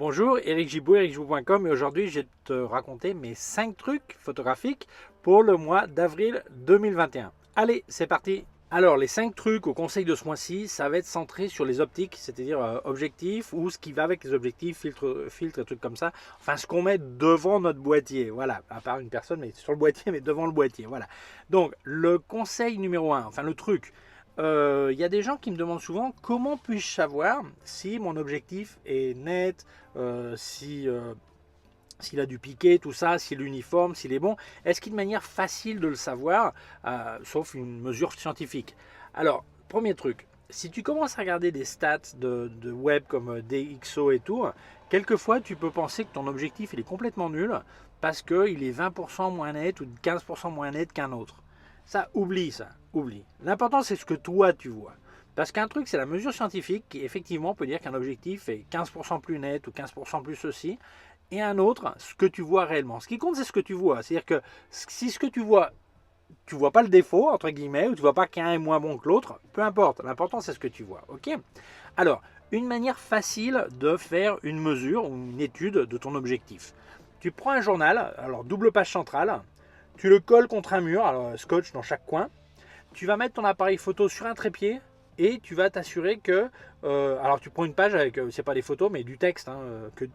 Bonjour, Eric Gibaud, ericgibaud.com et aujourd'hui je vais te raconter mes 5 trucs photographiques pour le mois d'avril 2021. Allez, c'est parti. Alors les 5 trucs au conseil de ce mois-ci, ça va être centré sur les optiques, c'est-à-dire objectifs ou ce qui va avec les objectifs, filtres et trucs comme ça. Enfin ce qu'on met devant notre boîtier, voilà, à part une personne mais sur le boîtier mais devant le boîtier, voilà. Donc le conseil numéro 1, enfin le truc. Y a des gens qui me demandent souvent comment puis-je savoir si mon objectif est net, s'il a du piqué, tout ça, s'il est uniforme, s'il est bon. Est-ce qu'il y a une manière facile de le savoir, sauf une mesure scientifique? Alors, premier truc, si tu commences à regarder des stats de web comme DxO et tout, quelquefois tu peux penser que ton objectif il est complètement nul parce qu'il est 20% moins net ou 15% moins net qu'un autre. Ça, oublie. L'important, c'est ce que toi, tu vois. Parce qu'un truc, c'est la mesure scientifique qui, effectivement, peut dire qu'un objectif est 15% plus net ou 15% plus ceci. Et un autre, ce que tu vois réellement. Ce qui compte, c'est ce que tu vois. C'est-à-dire que si ce que tu vois pas le défaut, entre guillemets, ou tu vois pas qu'un est moins bon que l'autre, peu importe. L'important, c'est ce que tu vois. Ok? Alors, une manière facile de faire une mesure ou une étude de ton objectif. Tu prends un journal, alors double page centrale, tu le colles contre un mur, alors scotch dans chaque coin. Tu vas mettre ton appareil photo sur un trépied et tu vas t'assurer que, alors tu prends une page avec, c'est pas des photos mais du texte, hein,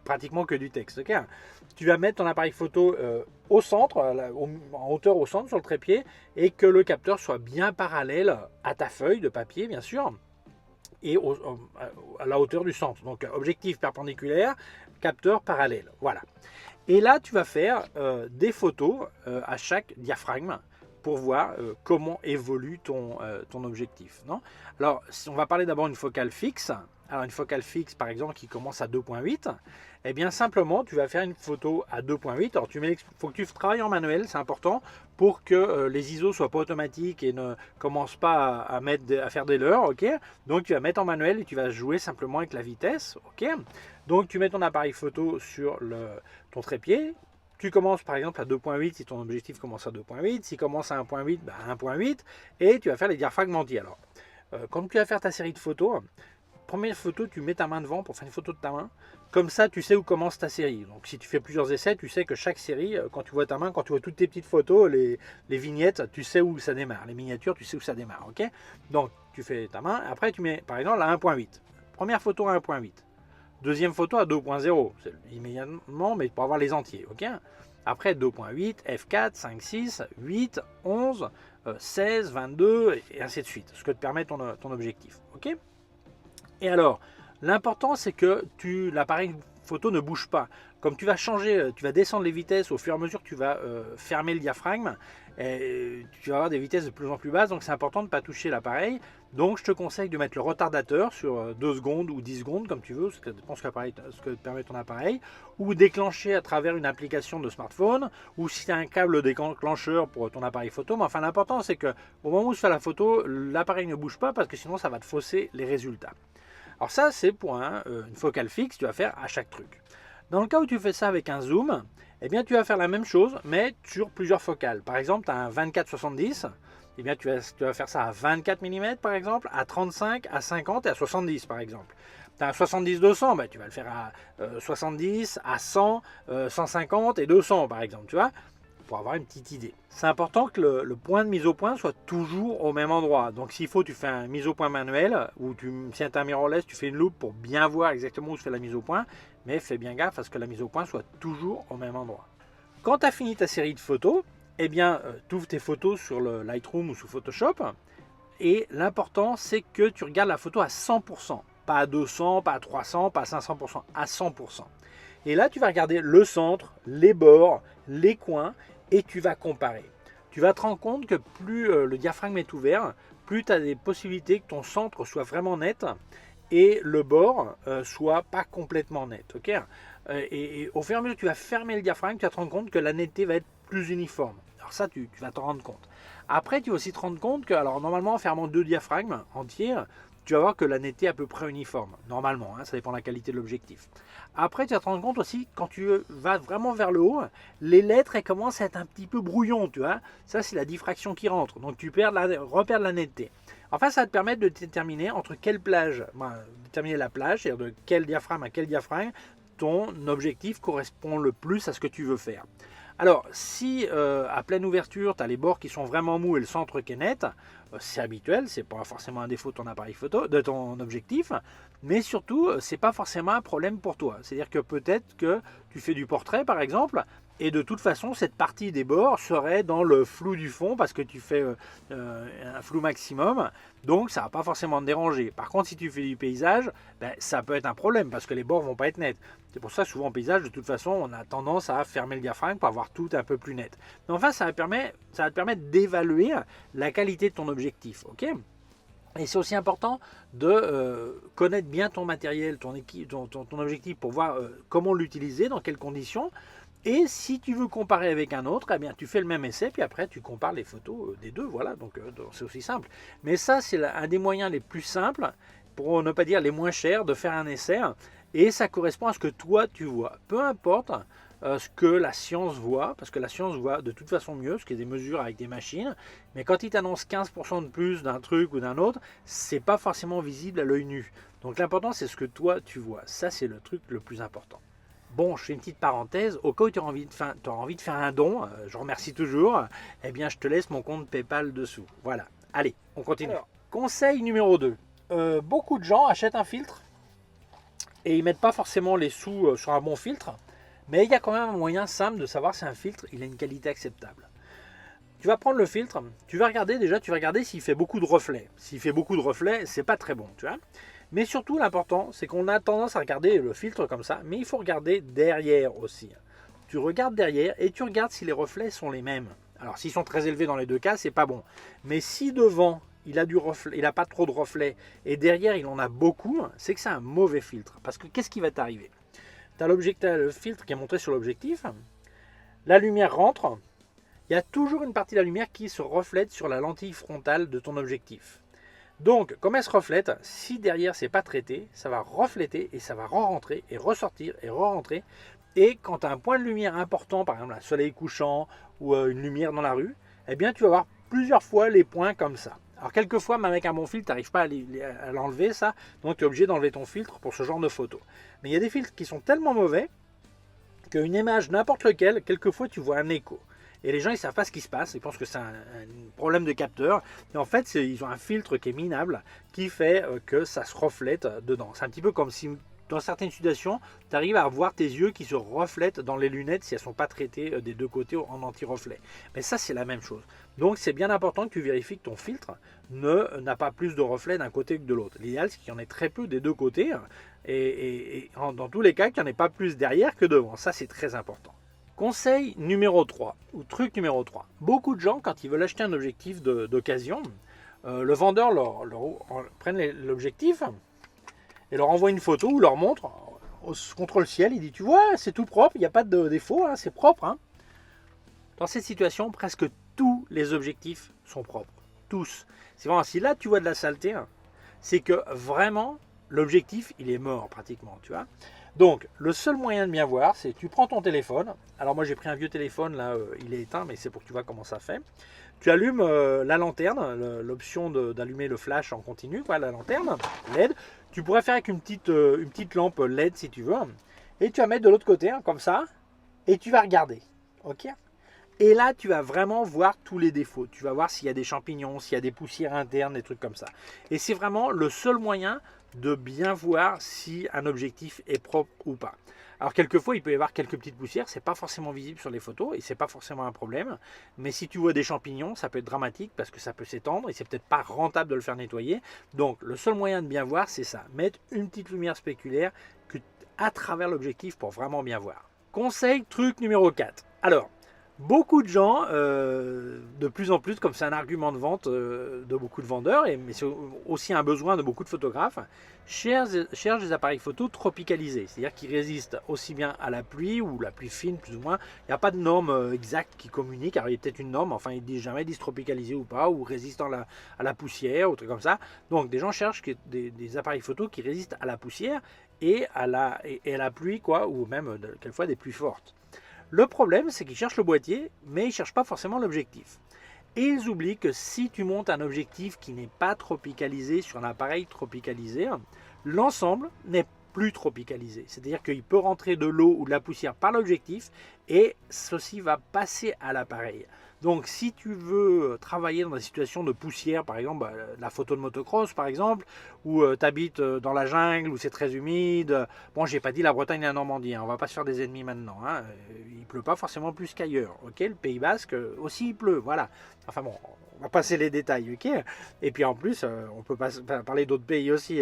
pratiquement que du texte. Okay, tu vas mettre ton appareil photo au centre, en hauteur au centre sur le trépied et que le capteur soit bien parallèle à ta feuille de papier bien sûr et à la hauteur du centre. Donc objectif perpendiculaire, capteur parallèle. Voilà. Et là, tu vas faire des photos à chaque diaphragme pour voir comment évolue ton objectif. Non, alors, si on va parler d'abord d'une focale fixe. Alors, une focale fixe, par exemple, qui commence à 2.8, eh bien, simplement, tu vas faire une photo à 2.8. Alors, il faut que tu travailles en manuel, c'est important, pour que les ISO ne soient pas automatiques et ne commencent pas à faire des leurres. Ok, donc, tu vas mettre en manuel et tu vas jouer simplement avec la vitesse. Ok, donc, tu mets ton appareil photo sur ton trépied. Tu commences par exemple à 2.8 si ton objectif commence à 2.8. S'il commence à 1.8, bah 1.8. Et tu vas faire les diaphragmes entiers. Alors, comme tu vas faire ta série de photos, première photo, tu mets ta main devant pour faire une photo de ta main. Comme ça, tu sais où commence ta série. Donc, si tu fais plusieurs essais, tu sais que chaque série, quand tu vois ta main, quand tu vois toutes tes petites photos, les vignettes, tu sais où ça démarre. Les miniatures, tu sais où ça démarre. Ok, donc, tu fais ta main. Après, tu mets par exemple à 1.8. Première photo à 1.8. Deuxième photo à 2.0, c'est immédiatement, mais pour avoir les entiers. Ok, après 2.8, F4, 5, 6, 8, 11, 16, 22, et ainsi de suite. Ce que te permet ton objectif. Ok, et alors, l'important, c'est que l'appareil photo ne bouge pas. Comme tu vas changer, tu vas descendre les vitesses au fur et à mesure que tu vas fermer le diaphragme, et tu vas avoir des vitesses de plus en plus basses, donc c'est important de ne pas toucher l'appareil. Donc je te conseille de mettre le retardateur sur 2 secondes ou 10 secondes, comme tu veux, ce que te permet ton appareil, ou déclencher à travers une application de smartphone, ou si tu as un câble déclencheur pour ton appareil photo. Mais enfin, l'important, c'est qu'au moment où tu fais la photo, l'appareil ne bouge pas, parce que sinon ça va te fausser les résultats. Alors ça, c'est pour une focale fixe, tu vas faire à chaque truc. Dans le cas où tu fais ça avec un zoom, eh bien, tu vas faire la même chose, mais sur plusieurs focales. Par exemple, tu as un 24-70, eh bien, tu vas faire ça à 24 mm, par exemple, à 35, à 50 et à 70, par exemple. Tu as un 70-200, ben, tu vas le faire à 70, à 100, 150 et 200, par exemple, tu vois, pour avoir une petite idée. C'est important que le point de mise au point soit toujours au même endroit. Donc s'il faut, tu fais une mise au point manuel, ou si tu as un mirrorless, tu fais une loupe pour bien voir exactement où se fait la mise au point, mais fais bien gaffe à ce que la mise au point soit toujours au même endroit. Quand tu as fini ta série de photos, eh bien, tu ouvres tes photos sur le Lightroom ou sous Photoshop, et l'important, c'est que tu regardes la photo à 100%. Pas à 200, pas à 300, pas à 500%, à 100%. Et là, tu vas regarder le centre, les bords, les coins, et tu vas comparer. Tu vas te rendre compte que plus le diaphragme est ouvert, plus tu as des possibilités que ton centre soit vraiment net et le bord soit pas complètement net. Okay, et au fur et à mesure que tu vas fermer le diaphragme, tu vas te rendre compte que la netteté va être plus uniforme. Alors ça, tu vas t'en rendre compte. Après, tu vas aussi te rendre compte que, alors normalement, en fermant 2 diaphragmes entiers, tu vas voir que la netteté est à peu près uniforme. Normalement, hein, ça dépend de la qualité de l'objectif. Après, tu vas te rendre compte aussi, quand tu vas vraiment vers le haut, les lettres, elles commencent à être un petit peu brouillon, tu vois. Ça, c'est la diffraction qui rentre. Donc, tu repères de la netteté. Enfin, ça va te permettre de déterminer entre quelle plage, déterminer la plage, c'est-à-dire de quel diaphragme à quel diaphragme, ton objectif correspond le plus à ce que tu veux faire. Alors, si à pleine ouverture, tu as les bords qui sont vraiment mous et le centre qui est net, c'est habituel, c'est pas forcément un défaut de ton appareil photo, de ton objectif, mais surtout, c'est pas forcément un problème pour toi. C'est-à-dire que peut-être que tu fais du portrait, par exemple, et de toute façon, cette partie des bords serait dans le flou du fond parce que tu fais un flou maximum, donc ça ne va pas forcément te déranger. Par contre, si tu fais du paysage, ben, ça peut être un problème parce que les bords vont pas être nets. C'est pour ça que souvent en paysage, de toute façon, on a tendance à fermer le diaphragme pour avoir tout un peu plus net. Mais enfin, ça va te permettre d'évaluer la qualité de ton objectif. Ok ? Et c'est aussi important de connaître bien ton matériel, ton objectif pour voir comment l'utiliser, dans quelles conditions. Et si tu veux comparer avec un autre, eh bien, tu fais le même essai, puis après tu compares les photos des deux. Voilà, donc c'est aussi simple. Mais ça, c'est un des moyens les plus simples, pour ne pas dire les moins chers, de faire un essai. Et ça correspond à ce que toi tu vois. Peu importe ce que la science voit, parce que la science voit de toute façon mieux, parce qu'il y a des mesures avec des machines. Mais quand il t'annonce 15% de plus d'un truc ou d'un autre, c'est pas forcément visible à l'œil nu. Donc l'important, c'est ce que toi tu vois. Ça, c'est le truc le plus important. Bon, je fais une petite parenthèse, au cas où tu auras envie de faire un don, je remercie toujours, eh bien je te laisse mon compte PayPal dessous. Voilà, allez, on continue. Alors, conseil numéro 2, beaucoup de gens achètent un filtre et ils ne mettent pas forcément les sous sur un bon filtre, mais il y a quand même un moyen simple de savoir si un filtre il a une qualité acceptable. Tu vas prendre le filtre, tu vas regarder s'il fait beaucoup de reflets. S'il fait beaucoup de reflets, c'est pas très bon, tu vois. Mais surtout, l'important, c'est qu'on a tendance à regarder le filtre comme ça, mais il faut regarder derrière aussi. Tu regardes derrière et tu regardes si les reflets sont les mêmes. Alors, s'ils sont très élevés dans les deux cas, c'est pas bon. Mais si devant, il a du reflet, il n'a pas trop de reflets, et derrière, il en a beaucoup, c'est que c'est un mauvais filtre. Parce que qu'est-ce qui va t'arriver ? Tu as le filtre qui est montré sur l'objectif, la lumière rentre, il y a toujours une partie de la lumière qui se reflète sur la lentille frontale de ton objectif. Donc, comme elle se reflète, si derrière c'est pas traité, ça va refléter et ça va re-rentrer et ressortir et re-rentrer. Et quand tu as un point de lumière important, par exemple un soleil couchant ou une lumière dans la rue, eh bien tu vas avoir plusieurs fois les points comme ça. Alors quelquefois, même avec un bon filtre, tu n'arrives pas à l'enlever ça, donc tu es obligé d'enlever ton filtre pour ce genre de photo. Mais il y a des filtres qui sont tellement mauvais qu'une image n'importe lequel, quelquefois tu vois un écho. Et les gens, ils ne savent pas ce qui se passe. Ils pensent que c'est un problème de capteur. Et en fait, ils ont un filtre qui est minable qui fait que ça se reflète dedans. C'est un petit peu comme si, dans certaines situations, tu arrives à voir tes yeux qui se reflètent dans les lunettes si elles ne sont pas traitées des deux côtés en anti-reflet. Mais ça, c'est la même chose. Donc, c'est bien important que tu vérifies que ton filtre n'a pas plus de reflets d'un côté que de l'autre. L'idéal, c'est qu'il y en ait très peu des deux côtés. Et dans tous les cas, qu'il n'y en ait pas plus derrière que devant. Ça, c'est très important. Conseil numéro 3, ou truc numéro 3. Beaucoup de gens, quand ils veulent acheter un objectif d'occasion, le vendeur prenne l'objectif et leur envoie une photo ou leur montre contre le ciel. Il dit, tu vois, c'est tout propre, il n'y a pas de défaut, hein, c'est propre. Hein. Dans cette situation, presque tous les objectifs sont propres. Tous. C'est vraiment, si là tu vois de la saleté, hein, c'est que vraiment, l'objectif, il est mort pratiquement, tu vois. Donc, le seul moyen de bien voir, c'est tu prends ton téléphone. Alors moi, j'ai pris un vieux téléphone, là, il est éteint, mais c'est pour que tu vois comment ça fait. Tu allumes la lanterne, l'option d'allumer le flash en continu, quoi, la lanterne LED. Tu pourrais faire avec une petite lampe LED si tu veux. Et tu vas mettre de l'autre côté, hein, comme ça, et tu vas regarder. Ok ? Et là, tu vas vraiment voir tous les défauts. Tu vas voir s'il y a des champignons, s'il y a des poussières internes, des trucs comme ça. Et c'est vraiment le seul moyen de bien voir si un objectif est propre ou pas. Alors quelquefois, il peut y avoir quelques petites poussières, c'est pas forcément visible sur les photos et c'est pas forcément un problème. Mais si tu vois des champignons, ça peut être dramatique parce que ça peut s'étendre et c'est peut-être pas rentable de le faire nettoyer. Donc le seul moyen de bien voir, c'est ça, mettre une petite lumière spéculaire à travers l'objectif pour vraiment bien voir. Conseil, truc numéro 4. Alors, beaucoup de gens, de plus en plus, comme c'est un argument de vente de beaucoup de vendeurs, mais c'est aussi un besoin de beaucoup de photographes, cherchent des appareils photo tropicalisés, c'est-à-dire qui résistent aussi bien à la pluie ou la pluie fine plus ou moins. Il n'y a pas de norme exacte qui communique, alors il y a peut-être une norme, enfin ils disent jamais ils disent tropicalisé ou pas, ou résistant à la poussière, ou trucs comme ça. Donc des gens cherchent des appareils photo qui résistent à la poussière et à la pluie, quoi, ou même quelquefois des pluies fortes. Le problème, c'est qu'ils cherchent le boîtier, mais ils ne cherchent pas forcément l'objectif. Et ils oublient que si tu montes un objectif qui n'est pas tropicalisé sur un appareil tropicalisé, l'ensemble n'est plus tropicalisé. C'est-à-dire qu'il peut rentrer de l'eau ou de la poussière par l'objectif et ceci va passer à l'appareil. Donc si tu veux travailler dans des situations de poussière, par exemple la photo de motocross par exemple, où tu habites dans la jungle, où c'est très humide, bon j'ai pas dit la Bretagne et la Normandie, hein, on va pas se faire des ennemis maintenant, hein, il pleut pas forcément plus qu'ailleurs, ok, le Pays Basque aussi il pleut, voilà, enfin bon, on va passer les détails, ok, et puis en plus on peut parler d'autres pays aussi,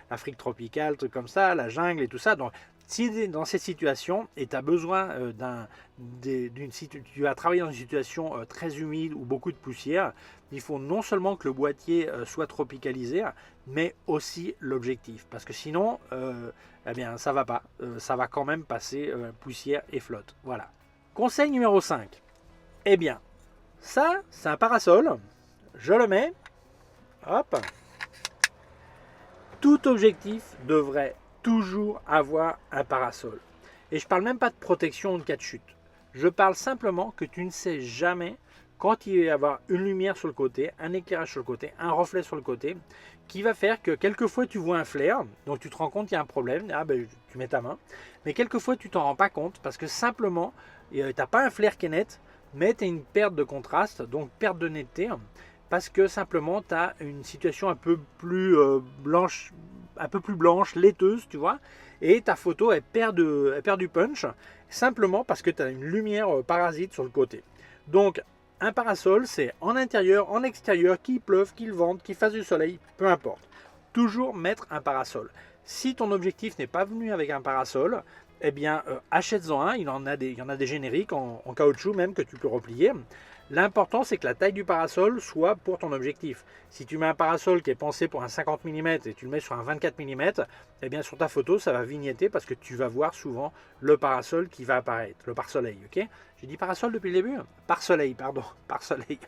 l'Afrique tropicale, trucs comme ça, la jungle et tout ça, donc si tu es dans cette situation et tu as besoin tu vas travailler dans une situation très humide ou beaucoup de poussière, il faut non seulement que le boîtier soit tropicalisé, mais aussi l'objectif. Parce que sinon, eh bien, ça va pas. Ça va quand même passer poussière et flotte. Voilà. Conseil numéro 5. Eh bien, ça, c'est un parasol. Je le mets. Hop. Tout objectif devrait toujours avoir un parasol. Et je ne parle même pas de protection en cas de chute. Je parle simplement que tu ne sais jamais quand il va y avoir une lumière sur le côté, un éclairage sur le côté, un reflet sur le côté, qui va faire que quelquefois tu vois un flair, donc tu te rends compte qu'il y a un problème, tu mets ta main, mais quelquefois tu t'en rends pas compte parce que simplement, tu n'as pas un flair qui est net, mais tu as une perte de contraste, donc perte de netteté, parce que simplement tu as une situation un peu plus blanche, laiteuse, tu vois, et ta photo elle perd du punch, simplement parce que tu as une lumière parasite sur le côté. Donc un parasol, c'est en intérieur, en extérieur, qu'il pleuve, qu'il vente, qu'il fasse du soleil, peu importe. Toujours mettre un parasol. Si ton objectif n'est pas venu avec un parasol, eh bien achète-en un, il y en a des génériques en caoutchouc même que tu peux replier. L'important c'est que la taille du parasol soit pour ton objectif. Si tu mets un parasol qui est pensé pour un 50 mm et tu le mets sur un 24 mm, eh bien sur ta photo ça va vignetter parce que tu vas voir souvent le parasol qui va apparaître, le pare-soleil, ok? J'ai dit parasol depuis le début? Pare-soleil, pardon, pare-soleil.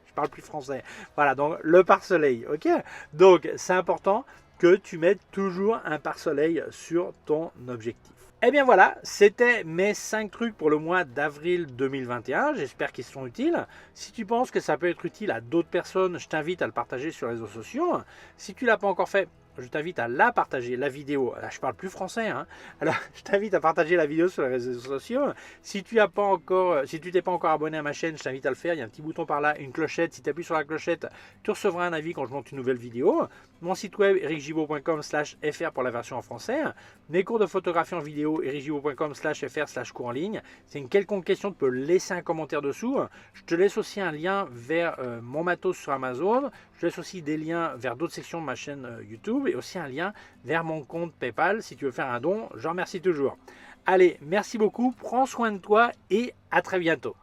Je parle plus français. Voilà, donc le pare-soleil, ok? Donc c'est important que tu mettes toujours un pare-soleil sur ton objectif. Et bien voilà, c'était mes 5 trucs pour le mois d'avril 2021. J'espère qu'ils sont utiles. Si tu penses que ça peut être utile à d'autres personnes, je t'invite à le partager sur les réseaux sociaux. Si tu ne l'as pas encore fait, je t'invite à la partager, la vidéo. Là, je parle plus français, hein. Alors, je t'invite à partager la vidéo sur les réseaux sociaux. Si tu t'es pas encore abonné à ma chaîne, je t'invite à le faire. Il y a un petit bouton par là, une clochette. Si tu appuies sur la clochette, tu recevras un avis quand je monte une nouvelle vidéo. Mon site web, ericgibaud.com/fr pour la version en français. Mes cours de photographie en vidéo, ericgibaud.com/fr/cours en ligne. C'est une quelconque question, tu peux laisser un commentaire dessous. Je te laisse aussi un lien vers mon matos sur Amazon. Je te laisse aussi des liens vers d'autres sections de ma chaîne YouTube et aussi un lien vers mon compte PayPal si tu veux faire un don. Je remercie toujours. Allez, merci beaucoup, prends soin de toi et à très bientôt.